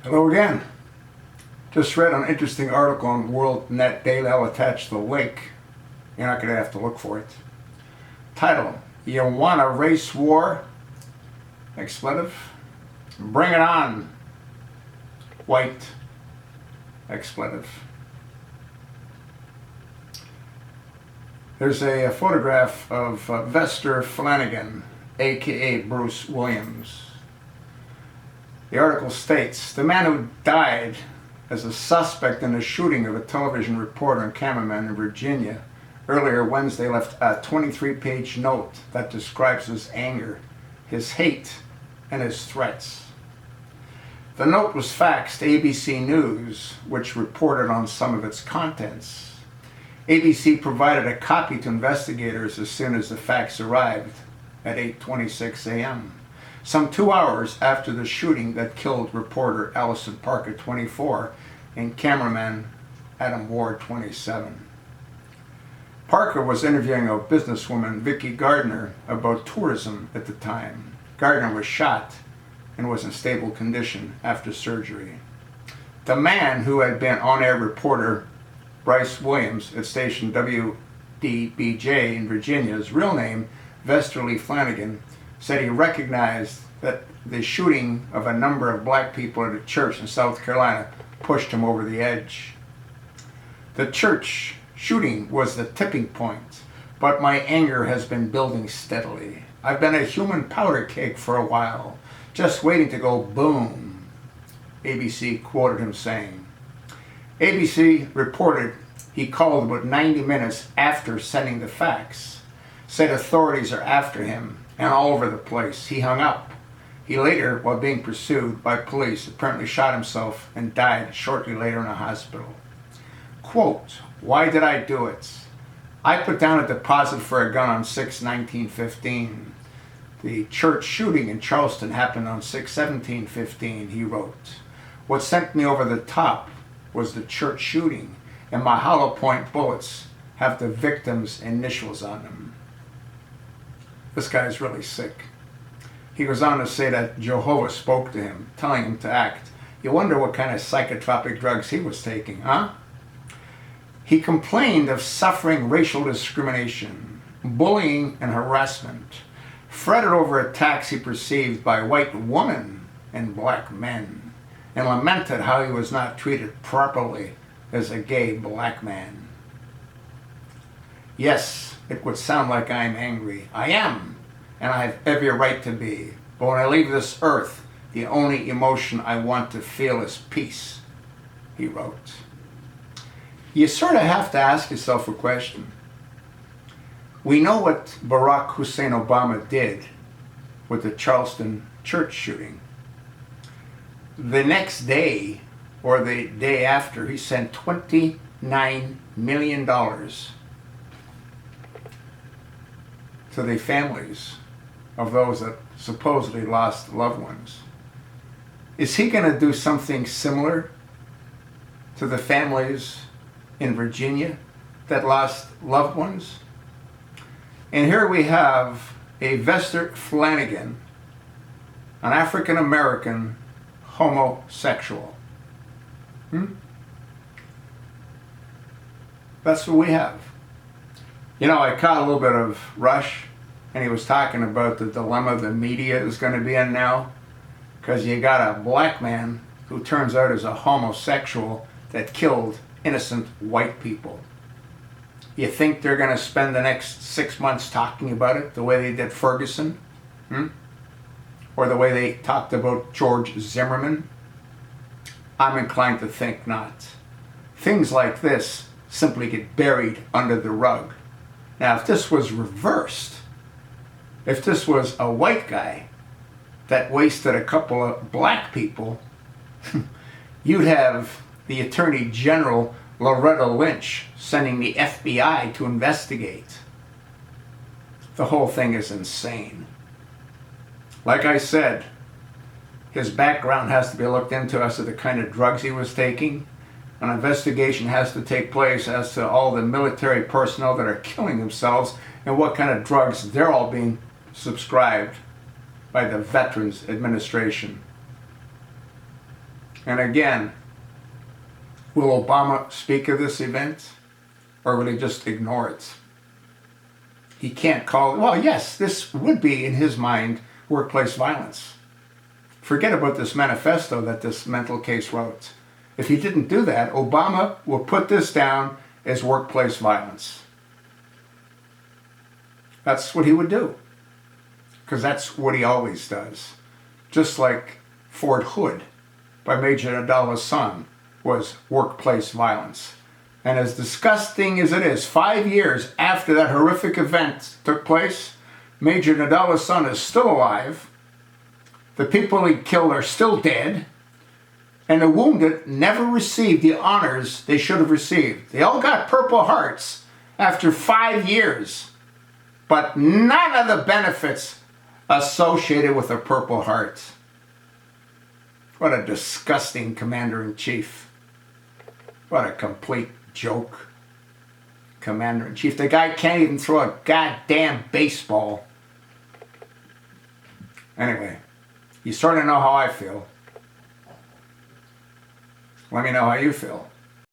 Hello again. Just read an interesting article on WorldNet Daily. I'll attach the link. You're not going to have to look for it. Title: You want a race war? Expletive. Bring it on. White. Expletive. There's a photograph of Vester Flanagan, aka Bruce Williams. The article states, the man who died as a suspect in the shooting of a television reporter and cameraman in Virginia earlier Wednesday left a 23-page note that describes his anger, his hate, and his threats. The note was faxed to ABC News, which reported on some of its contents. ABC provided a copy to investigators as soon as the fax arrived at 8:26 a.m., some 2 hours after the shooting that killed reporter Allison Parker, 24, and cameraman Adam Ward, 27. Parker was interviewing a businesswoman, Vicki Gardner, about tourism at the time. Gardner was shot and was in stable condition after surgery. The man who had been on-air reporter Bryce Williams at station WDBJ in Virginia's real name, Vester Lee Flanagan, said he recognized that the shooting of a number of black people at a church in South Carolina pushed him over the edge. The church shooting was the tipping point, but my anger has been building steadily. I've been a human powder keg for a while, just waiting to go boom, ABC quoted him saying. ABC reported he called about 90 minutes after sending the fax, said authorities are after him and all over the place. He hung up. He later, while being pursued by police, apparently shot himself and died shortly later in a hospital. Quote, why did I do it? I put down a deposit for a gun on 6/19/15. The church shooting in Charleston happened on 6/17/15, he wrote. What sent me over the top was the church shooting, and my hollow point bullets have the victim's initials on them. This guy's really sick. He goes on to say that Jehovah spoke to him, telling him to act. You wonder what kind of psychotropic drugs he was taking, huh? He complained of suffering racial discrimination, bullying, and harassment, fretted over attacks he perceived by white women and black men, and lamented how he was not treated properly as a gay black man. Yes, it would sound like I'm angry. I am, and I have every right to be. But when I leave this earth, the only emotion I want to feel is peace, he wrote. You sort of have to ask yourself a question. We know what Barack Hussein Obama did with the Charleston church shooting. The next day, or the day after, he sent $29 million to the families of those that supposedly lost loved ones. Is he going to do something similar to the families in Virginia that lost loved ones? And here we have a Vester Flanagan, an African-American homosexual. That's what we have. You know, I caught a little bit of Rush, and he was talking about the dilemma the media is going to be in now, because you got a black man who turns out is a homosexual that killed innocent white people. You think they're going to spend the next 6 months talking about it the way they did Ferguson? Or the way they talked about George Zimmerman? I'm inclined to think not. Things like this simply get buried under the rug. Now, if this was reversed, if this was a white guy that wasted a couple of black people, you'd have the Attorney General Loretta Lynch sending the FBI to investigate. The whole thing is insane. Like I said, his background has to be looked into as to the kind of drugs he was taking. An investigation has to take place as to all the military personnel that are killing themselves and what kind of drugs they're all being subscribed by the Veterans Administration. And again, will Obama speak of this event, or will he just ignore it? He can't call it, well, yes, this would be, in his mind, workplace violence. Forget about this manifesto that this mental case wrote. If he didn't do that, Obama will put this down as workplace violence. That's what he would do, because that's what he always does. Just like Fort Hood by Major Nadala's son was workplace violence. And as disgusting as it is, 5 years after that horrific event took place, Major Nadala's son is still alive, the people he killed are still dead, and the wounded never received the honors they should have received. They all got Purple Hearts after 5 years, but none of the benefits associated with a Purple Heart. What a disgusting commander-in-chief. What a complete joke. Commander-in-chief. The guy can't even throw a goddamn baseball. Anyway, you sort of know how I feel. Let me know how you feel.